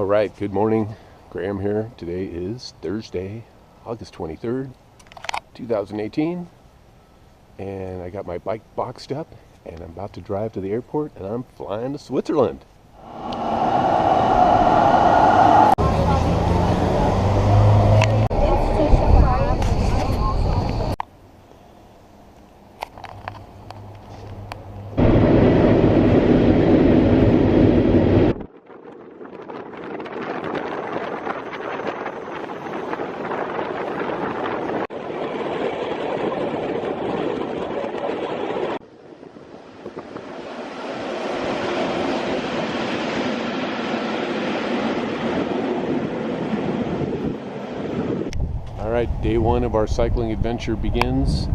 All right, good morning. Graham here. Today is Thursday, August 23rd, 2018. And I got my bike boxed up and I'm about to drive to the airport and I'm flying to Switzerland. All right, day one of our cycling adventure begins.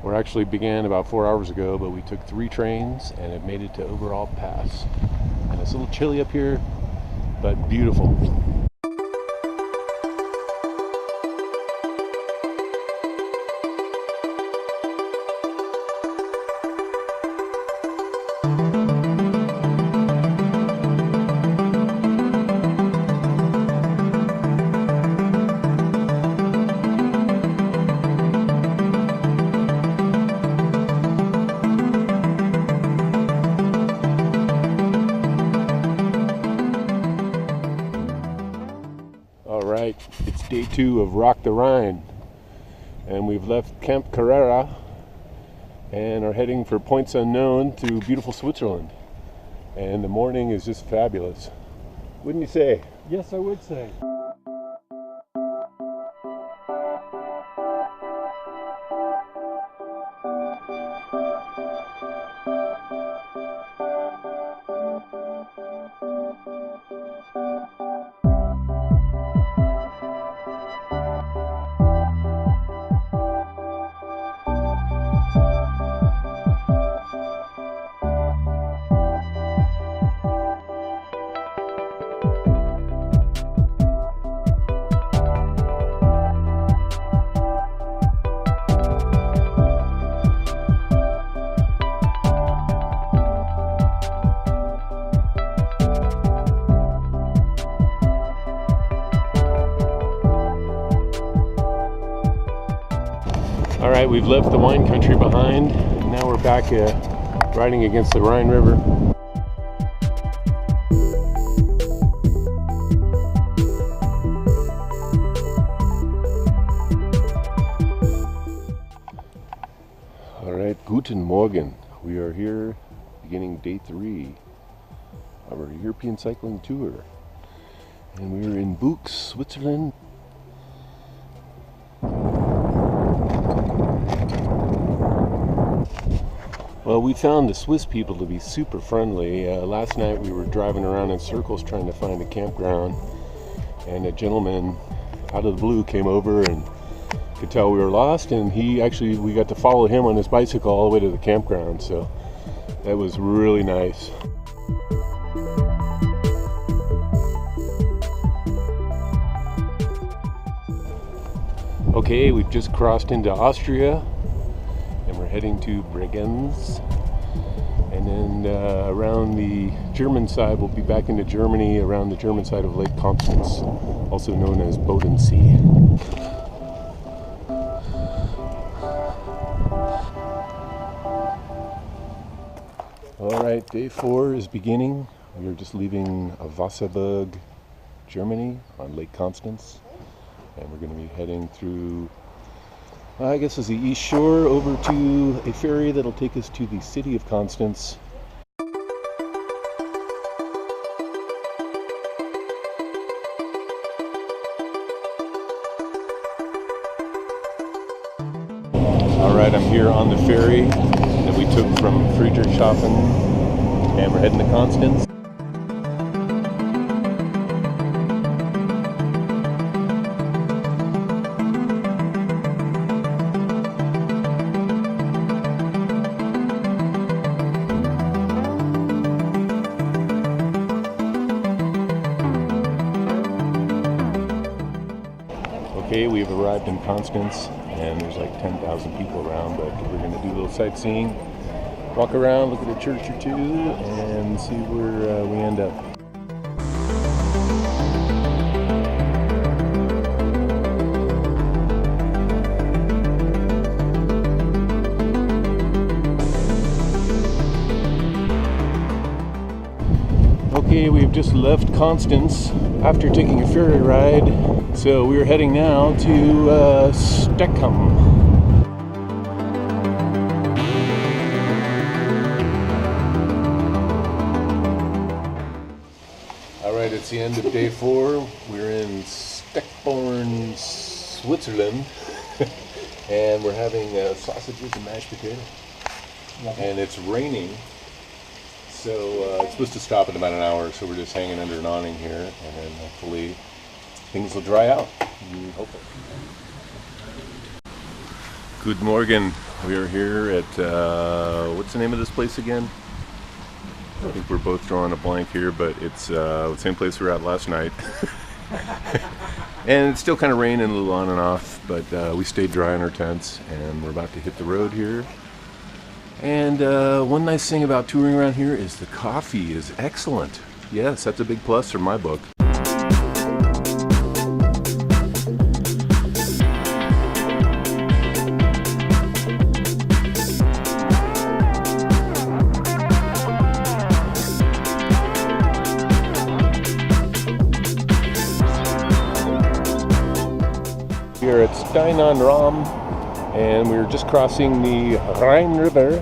We actually began about 4 hours ago, but we took 3 trains and have made it to Overall Pass. And it's a little chilly up here, but beautiful. Alright, it's day 2 of Rock the Rhine, and we've left Camp Carrera and are heading for points unknown through beautiful Switzerland. And the morning is just fabulous. Wouldn't you say? Yes, I would say. All right, we've left the wine country behind. Now we're back riding against the Rhine River. All right, guten Morgen. We are here beginning day 3 of our European cycling tour. And we're in Buch, Switzerland. Well, we found the Swiss people to be super friendly. Last night we were driving around in circles trying to find a campground, and a gentleman out of the blue came over and could tell we were lost, and we got to follow him on his bicycle all the way to the campground, so that was really nice. Okay, we've just crossed into Austria and we're heading to Bregenz, and then around the German side we'll be back into Germany around the German side of Lake Constance, also known as Bodensee. Alright, day 4 is beginning. We are just leaving Wasserburg, Germany on Lake Constance, and we're going to be heading through, I guess it's the east shore, over to a ferry that'll take us to the city of Constance. Alright, I'm here on the ferry that we took from Friedrichshafen, and we're heading to Constance. Okay, we've arrived in Constance, and there's like 10,000 people around, but we're going to do a little sightseeing, walk around, look at a church or two, and see where we end up. Okay, we've just left Constance after taking a ferry ride, so we're heading now to Stockholm. Alright, it's the end of day 4. We're in Stockholm, Switzerland, and we're having sausages and mashed potato. And it's raining. So it's supposed to stop in about an hour, so we're just hanging under an awning here, and then hopefully things will dry out. Good morning. We are here at, what's the name of this place again? I think we're both drawing a blank here, but it's the same place we were at last night. And it's still kind of raining a little on and off, but we stayed dry in our tents, and we're about to hit the road here. And one nice thing about touring around here is the coffee is excellent. Yes, that's a big plus for my book. We are at Stein on Ram, and we're just crossing the Rhine River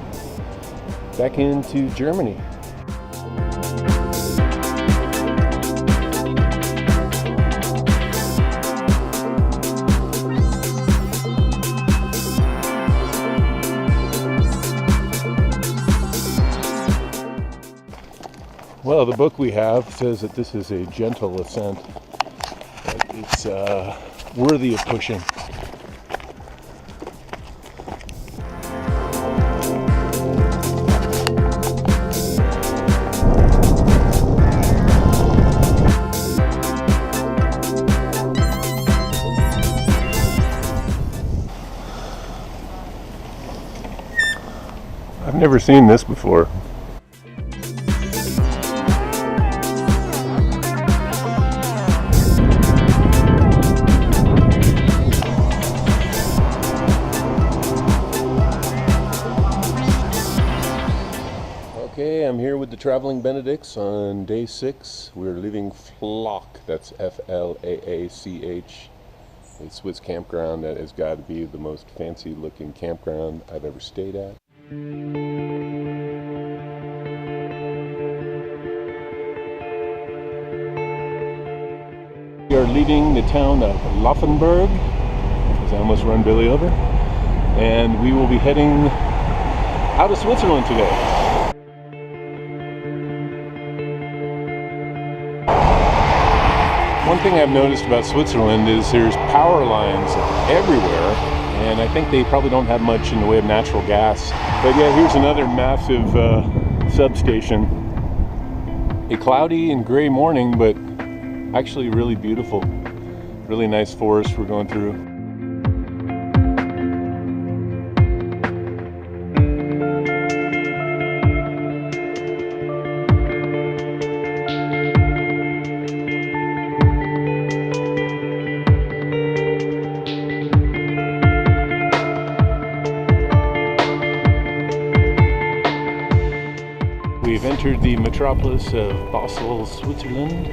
back into Germany. Well, the book we have says that this is a gentle ascent, but it's worthy of pushing. I've never seen this before. Okay, I'm here with the Traveling Benedicts on day 6. We're leaving Flach, that's F-L-A-A-C-H, a Swiss campground that has got to be the most fancy looking campground I've ever stayed at. We are leaving the town of Laufenburg, because I almost run Billy over, and we will be heading out of Switzerland today. One thing I've noticed about Switzerland is there's power lines everywhere, and I think they probably don't have much in the way of natural gas. But yeah, here's another massive substation. A cloudy and gray morning, but actually really beautiful. Really nice forest we're going through. We've entered the metropolis of Basel, Switzerland.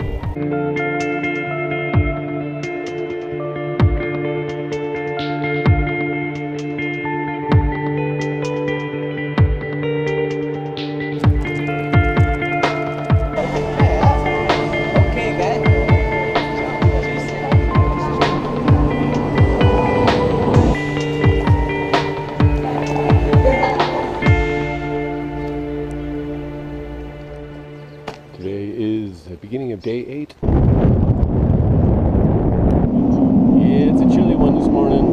Today is the beginning of day 8. Yeah, it's a chilly one this morning.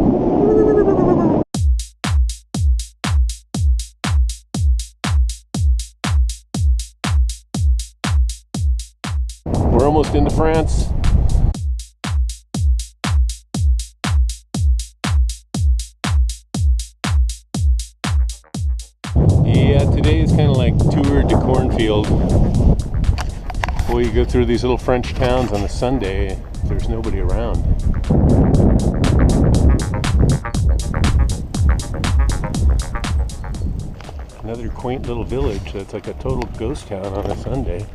We're almost into France. Yeah, today is kind of like tour de cornfield. Well, you go through these little French towns on a Sunday, there's nobody around. Another quaint little village that's like a total ghost town on a Sunday.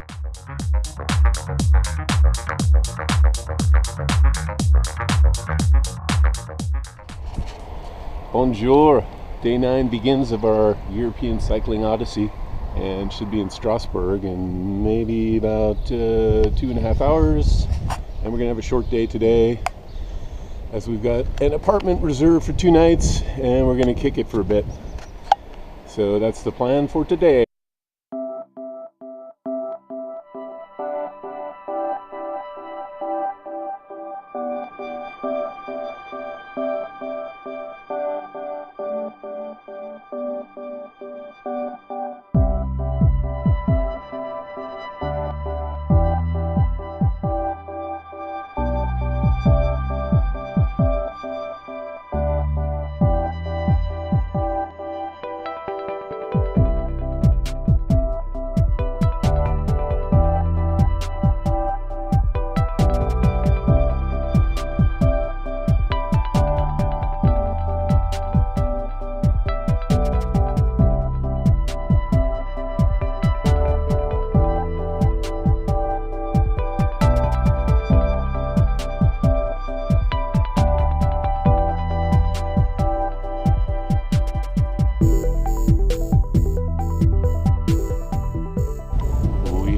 Bonjour! Day 9 begins of our European cycling odyssey and should be in Strasbourg in maybe about 2.5 hours. And we're going to have a short day today as we've got an apartment reserved for 2 nights and we're going to kick it for a bit. So that's the plan for today.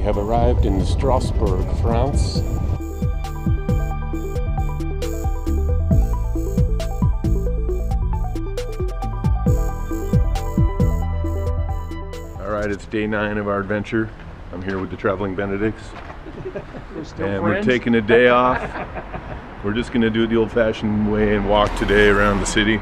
Have arrived in Strasbourg, France. All right, it's day 9 of our adventure. I'm here with the traveling Benedicts. We're taking a day off. We're just gonna do it the old-fashioned way and walk today around the city.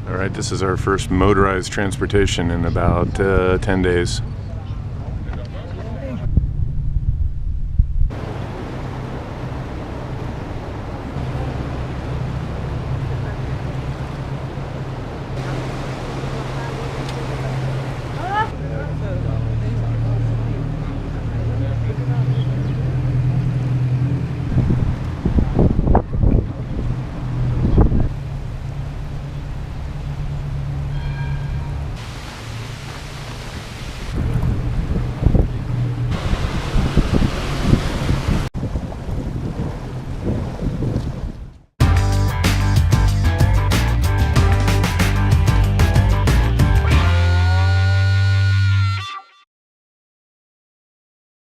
All right, this is our first motorized transportation in about 10 days.